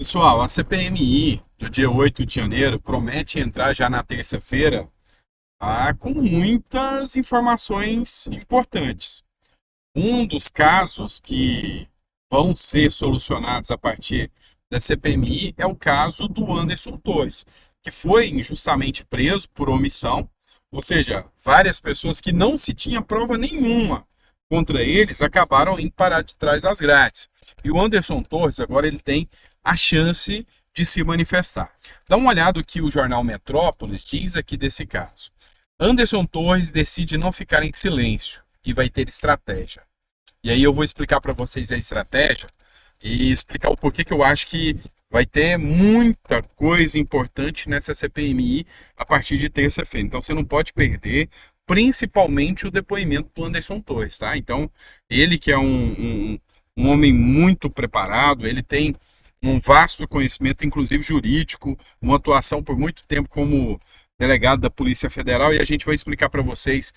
Pessoal, a CPMI do dia 8 de janeiro promete entrar já na terça-feira, com muitas informações importantes. Um dos casos que vão ser solucionados a partir da CPMI é o caso do Anderson Torres, que foi injustamente preso por omissão, ou seja, várias pessoas que não se tinha prova nenhuma contra eles acabaram em parar de trás das grades. E o Anderson Torres agora ele tem a chance de se manifestar. Dá uma olhada o que o jornal Metrópolis diz aqui desse caso. Anderson Torres decide não ficar em silêncio e vai ter estratégia. E aí eu vou explicar para vocês a estratégia e explicar o porquê que eu acho que vai ter muita coisa importante nessa CPMI a partir de terça-feira. Então você não pode perder, principalmente o depoimento do Anderson Torres, tá? Então ele que é um homem muito preparado, ele tem um vasto conhecimento, inclusive jurídico, uma atuação por muito tempo como delegado da Polícia Federal, e a gente vai explicar para vocês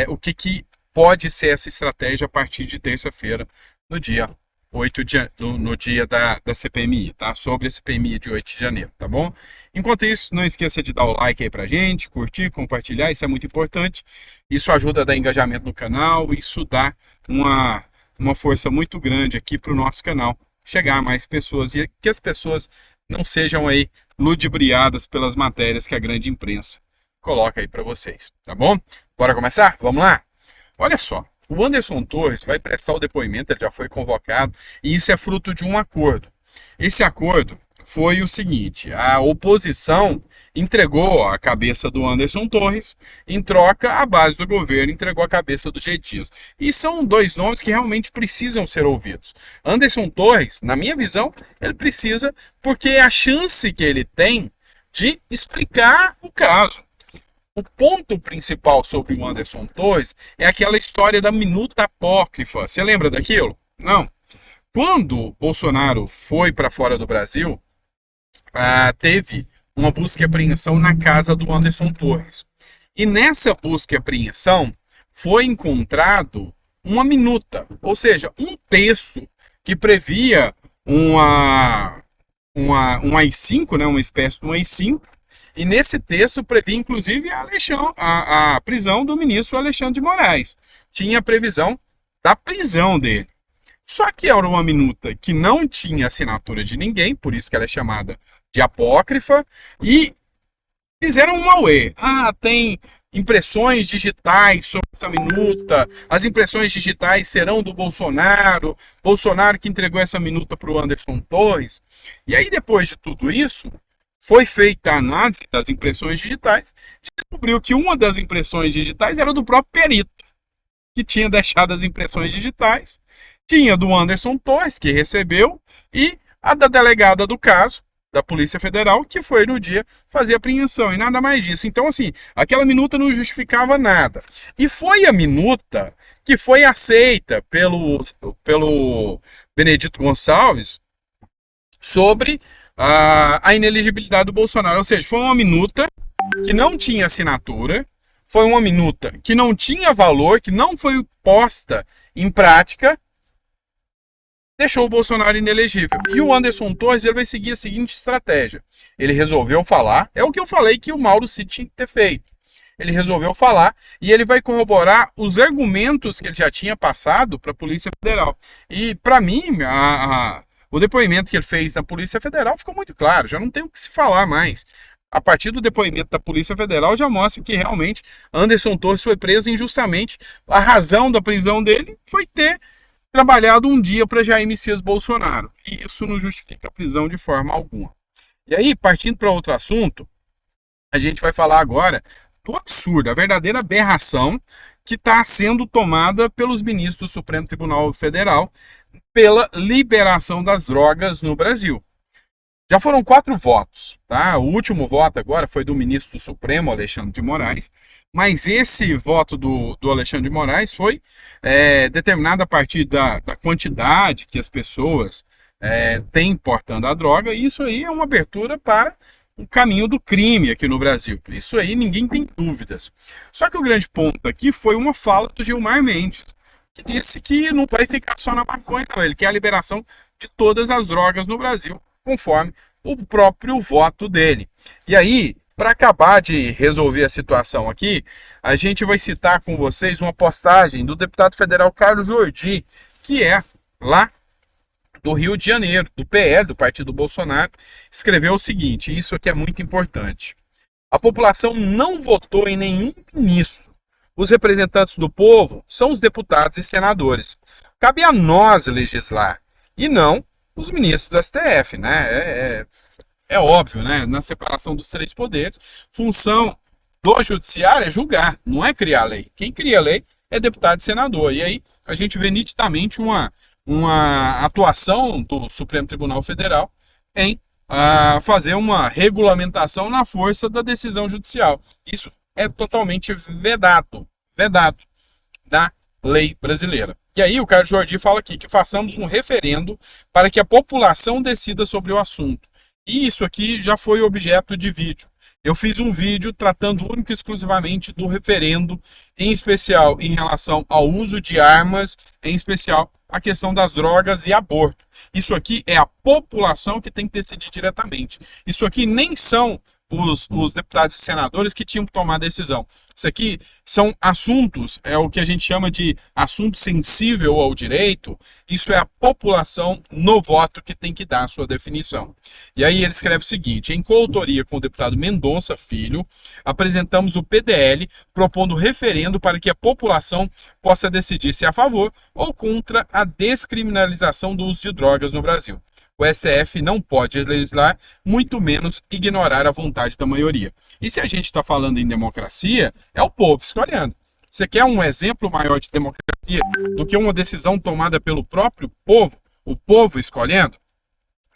o que pode ser essa estratégia a partir de terça-feira, no dia 8 de, no dia da CPMI, tá? Sobre a CPMI de 8 de janeiro, tá bom? Enquanto isso, não esqueça de dar o like aí pra gente, curtir, compartilhar, isso é muito importante. Isso ajuda a dar engajamento no canal, isso dá uma força muito grande aqui pro nosso canal chegar a mais pessoas e que as pessoas não sejam aí ludibriadas pelas matérias que a grande imprensa coloca aí para vocês, tá bom? Bora começar? Vamos lá? Olha só, o Anderson Torres vai prestar o depoimento, ele já foi convocado, e isso é fruto de um acordo. Esse acordo foi o seguinte: a oposição entregou a cabeça do Anderson Torres, em troca a base do governo entregou a cabeça do G. Dias. E são dois nomes que realmente precisam ser ouvidos. Anderson Torres, na minha visão, ele precisa porque é a chance que ele tem de explicar o caso. O ponto principal sobre o Anderson Torres é aquela história da minuta apócrifa. Você lembra daquilo? Não. Quando Bolsonaro foi para fora do Brasil, teve uma busca e apreensão na casa do Anderson Torres. E nessa busca e apreensão foi encontrado uma minuta, ou seja, um texto que previa um AI-5, né, uma espécie de um AI-5, e nesse texto previa inclusive a prisão do ministro Alexandre de Moraes. Tinha a previsão da prisão dele. Só que era uma minuta que não tinha assinatura de ninguém, por isso que ela é chamada de apócrifa, e fizeram um auê. Tem impressões digitais sobre essa minuta, as impressões digitais serão do Bolsonaro que entregou essa minuta para o Anderson Torres. E aí, depois de tudo isso, foi feita a análise das impressões digitais, descobriu que uma das impressões digitais era do próprio perito, que tinha deixado as impressões digitais, tinha do Anderson Torres, que recebeu, e a da delegada do caso, da Polícia Federal, que foi no dia fazer a apreensão, e nada mais disso. Então, assim, aquela minuta não justificava nada. E foi a minuta que foi aceita pelo Benedito Gonçalves sobre a inelegibilidade do Bolsonaro. Ou seja, foi uma minuta que não tinha assinatura, foi uma minuta que não tinha valor, que não foi posta em prática, deixou o Bolsonaro inelegível. E o Anderson Torres ele vai seguir a seguinte estratégia. Ele resolveu falar, é o que eu falei que o Mauro Cid tinha que ter feito. Ele resolveu falar e ele vai corroborar os argumentos que ele já tinha passado para a Polícia Federal. E, para mim, o depoimento que ele fez na Polícia Federal ficou muito claro, já não tem o que se falar mais. A partir do depoimento da Polícia Federal já mostra que realmente Anderson Torres foi preso injustamente. A razão da prisão dele foi ter trabalhado um dia para Jair Messias Bolsonaro. E isso não justifica a prisão de forma alguma. E aí, partindo para outro assunto, a gente vai falar agora do absurdo, a verdadeira aberração que está sendo tomada pelos ministros do Supremo Tribunal Federal pela liberação das drogas no Brasil. Já foram 4 votos, tá? O último voto agora foi do ministro do Supremo, Alexandre de Moraes, mas esse voto do Alexandre de Moraes foi determinado a partir da quantidade que as pessoas têm portando a droga, e isso aí é uma abertura para o caminho do crime aqui no Brasil. Isso aí ninguém tem dúvidas. Só que o grande ponto aqui foi uma fala do Gilmar Mendes, que disse que não vai ficar só na maconha, não. Ele quer a liberação de todas as drogas no Brasil. conforme o próprio voto dele. E aí, para acabar de resolver a situação aqui, a gente vai citar com vocês uma postagem do deputado federal Carlos Jordi, que é lá do Rio de Janeiro, do PL, do Partido Bolsonaro, escreveu o seguinte, isso aqui é muito importante. A população não votou em nenhum ministro. Os representantes do povo são os deputados e senadores. Cabe a nós legislar, e não os ministros do STF, né? É óbvio, né? Na separação dos três poderes, função do judiciário é julgar, não é criar lei. Quem cria lei é deputado e senador. E aí a gente vê nitidamente uma atuação do Supremo Tribunal Federal em fazer uma regulamentação na força da decisão judicial. Isso é totalmente vedado da lei brasileira. E aí o Carlos Jordi fala aqui que façamos um referendo para que a população decida sobre o assunto. E isso aqui já foi objeto de vídeo. Eu fiz um vídeo tratando única e exclusivamente do referendo, em especial em relação ao uso de armas, em especial a questão das drogas e aborto. Isso aqui é a população que tem que decidir diretamente. Isso aqui nem são os deputados e senadores que tinham que tomar a decisão. Isso aqui são assuntos, é o que a gente chama de assunto sensível ao direito. Isso é a população no voto que tem que dar a sua definição. E aí ele escreve o seguinte: em coautoria com o deputado Mendonça Filho, apresentamos o PDL propondo referendo para que a população possa decidir se é a favor ou contra a descriminalização do uso de drogas no Brasil. O STF não pode legislar, muito menos ignorar a vontade da maioria. E se a gente está falando em democracia, é o povo escolhendo. Você quer um exemplo maior de democracia do que uma decisão tomada pelo próprio povo, o povo escolhendo?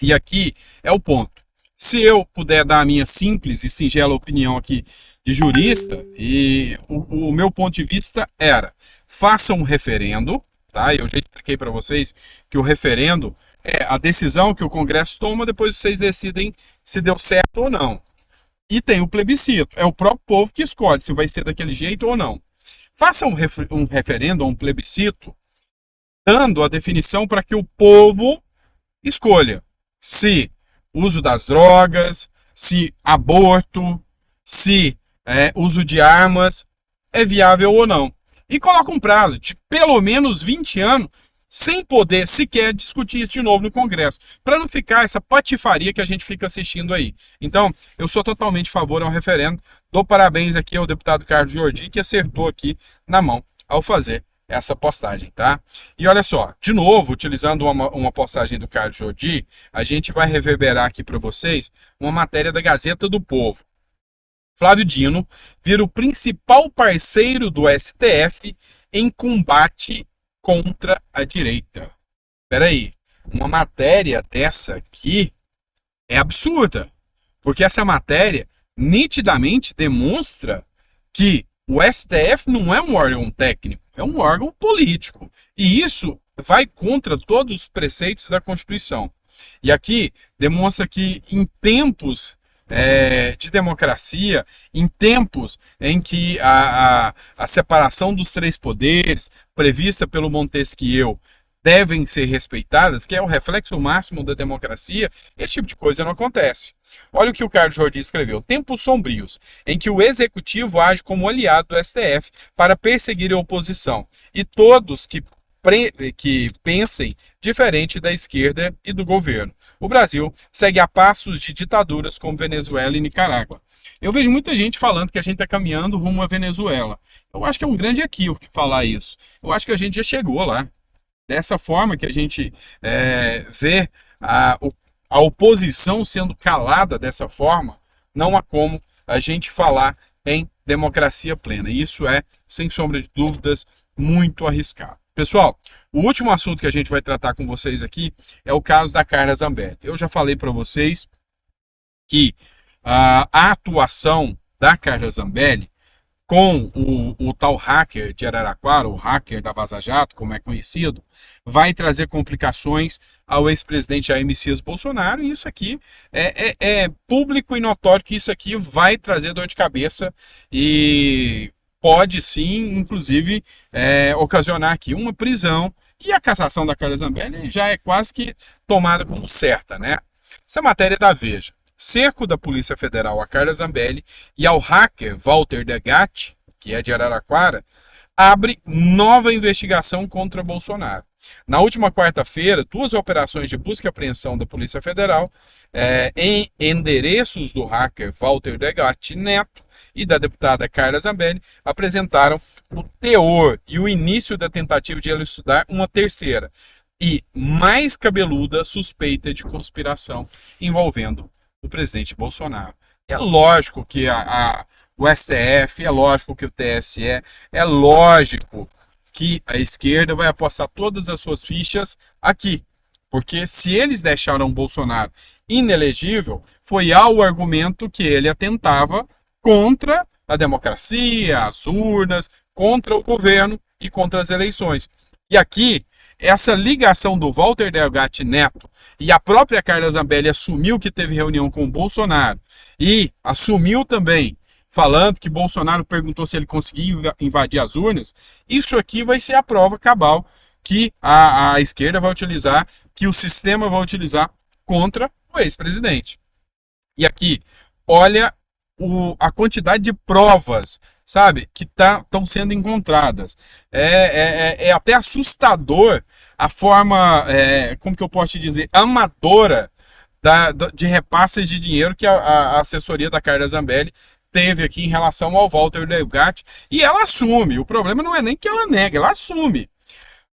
E aqui é o ponto. Se eu puder dar a minha simples e singela opinião aqui de jurista, e o meu ponto de vista era, faça um referendo, tá? Eu já expliquei para vocês que o referendo é a decisão que o Congresso toma, depois vocês decidem se deu certo ou não. E tem o plebiscito, é o próprio povo que escolhe se vai ser daquele jeito ou não. Faça um referendo ou um plebiscito, dando a definição para que o povo escolha se uso das drogas, se aborto, se uso de armas é viável ou não. E coloca um prazo de pelo menos 20 anos sem poder sequer discutir isso de novo no Congresso, para não ficar essa patifaria que a gente fica assistindo aí. Então, eu sou totalmente a favor ao referendo, dou parabéns aqui ao deputado Carlos Jordi, que acertou aqui na mão ao fazer essa postagem, tá? E olha só, de novo, utilizando uma postagem do Carlos Jordi, a gente vai reverberar aqui para vocês uma matéria da Gazeta do Povo. Flávio Dino vira o principal parceiro do STF em combate contra a direita. Espera aí, uma matéria dessa aqui é absurda, porque essa matéria nitidamente demonstra que o STF não é um órgão técnico, é um órgão político. E isso vai contra todos os preceitos da Constituição. E aqui demonstra que em tempos de democracia, em tempos em que a separação dos três poderes, prevista pelo Montesquieu, devem ser respeitadas, que é o reflexo máximo da democracia, esse tipo de coisa não acontece. Olha o que o Carlos Jordi escreveu: tempos sombrios, em que o executivo age como aliado do STF para perseguir a oposição, e todos que pensem diferente da esquerda e do governo. O Brasil segue a passos de ditaduras como Venezuela e Nicarágua. Eu vejo muita gente falando que a gente está caminhando rumo à Venezuela. Eu acho que é um grande equívoco falar isso. Eu acho que a gente já chegou lá. Dessa forma que a gente vê a oposição sendo calada dessa forma, não há como a gente falar em democracia plena. E isso é, sem sombra de dúvidas, muito arriscado. Pessoal, o último assunto que a gente vai tratar com vocês aqui é o caso da Carla Zambelli. Eu já falei para vocês que a atuação da Carla Zambelli com o tal hacker de Araraquara, o hacker da Vaza Jato, como é conhecido, vai trazer complicações ao ex-presidente Jair Messias Bolsonaro, e isso aqui é público e notório que isso aqui vai trazer dor de cabeça e pode sim, inclusive, ocasionar aqui uma prisão, e a cassação da Carla Zambelli já é quase que tomada como certa, né? Essa matéria é da Veja. Cerco da Polícia Federal a Carla Zambelli e ao hacker Walter Degatti, que é de Araraquara, abre nova investigação contra Bolsonaro. Na última quarta-feira, duas operações de busca e apreensão da Polícia Federal em endereços do hacker Walter Degatti Neto e da deputada Carla Zambelli apresentaram o teor e o início da tentativa de elucidar uma terceira e mais cabeluda suspeita de conspiração envolvendo o presidente Bolsonaro. É lógico que o STF, é lógico que o TSE, é lógico que a esquerda vai apostar todas as suas fichas aqui. Porque se eles deixaram Bolsonaro inelegível, foi ao argumento que ele atentava contra a democracia, as urnas, contra o governo e contra as eleições. E aqui, essa ligação do Walter Delgatti Neto e a própria Carla Zambelli assumiu que teve reunião com o Bolsonaro e assumiu também falando que Bolsonaro perguntou se ele conseguia invadir as urnas, isso aqui vai ser a prova cabal que a esquerda vai utilizar, que o sistema vai utilizar contra o ex-presidente. E aqui, olha a quantidade de provas, sabe, que estão sendo encontradas. É até assustador a forma, como que eu posso te dizer, amadora de repasses de dinheiro que a assessoria da Carla Zambelli teve aqui em relação ao Walter Delgatti, e ela assume. O problema não é nem que ela nega, ela assume.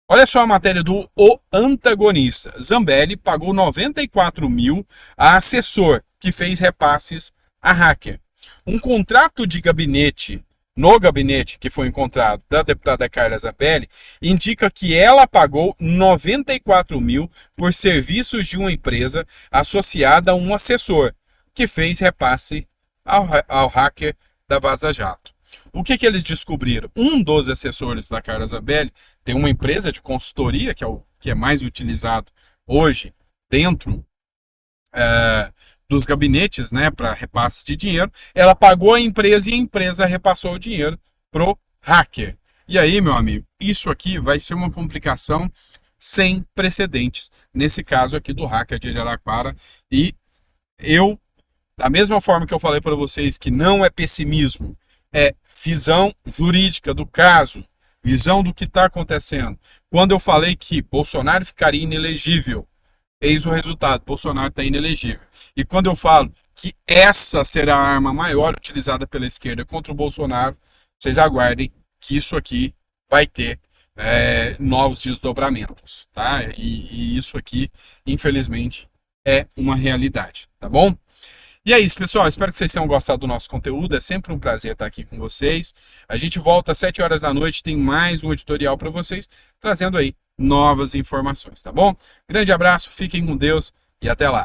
Olha só a matéria do O Antagonista. Zambelli pagou 94 mil a assessor que fez repasses a hacker. Um contrato de gabinete, no gabinete que foi encontrado da deputada Carla Zambelli, indica que ela pagou 94 mil por serviços de uma empresa associada a um assessor que fez repasse ao hacker da Vaza Jato. O que eles descobriram? Um dos assessores da Carla Zambelli tem uma empresa de consultoria, que é mais utilizado hoje dentro dos gabinetes, né, para repasse de dinheiro. Ela pagou a empresa e a empresa repassou o dinheiro pro hacker. E aí, meu amigo, isso aqui vai ser uma complicação sem precedentes. Nesse caso aqui do hacker de Araraquara. E eu, da mesma forma que eu falei para vocês que não é pessimismo, é visão jurídica do caso, visão do que está acontecendo. Quando eu falei que Bolsonaro ficaria inelegível, eis o resultado, Bolsonaro está inelegível. E quando eu falo que essa será a arma maior utilizada pela esquerda contra o Bolsonaro, vocês aguardem que isso aqui vai ter novos desdobramentos, tá? E isso aqui, infelizmente, é uma realidade, tá bom? E é isso, pessoal. Espero que vocês tenham gostado do nosso conteúdo. É sempre um prazer estar aqui com vocês. A gente volta às 7 horas da noite. Tem mais um editorial para vocês, trazendo aí novas informações, tá bom? Grande abraço, fiquem com Deus e até lá.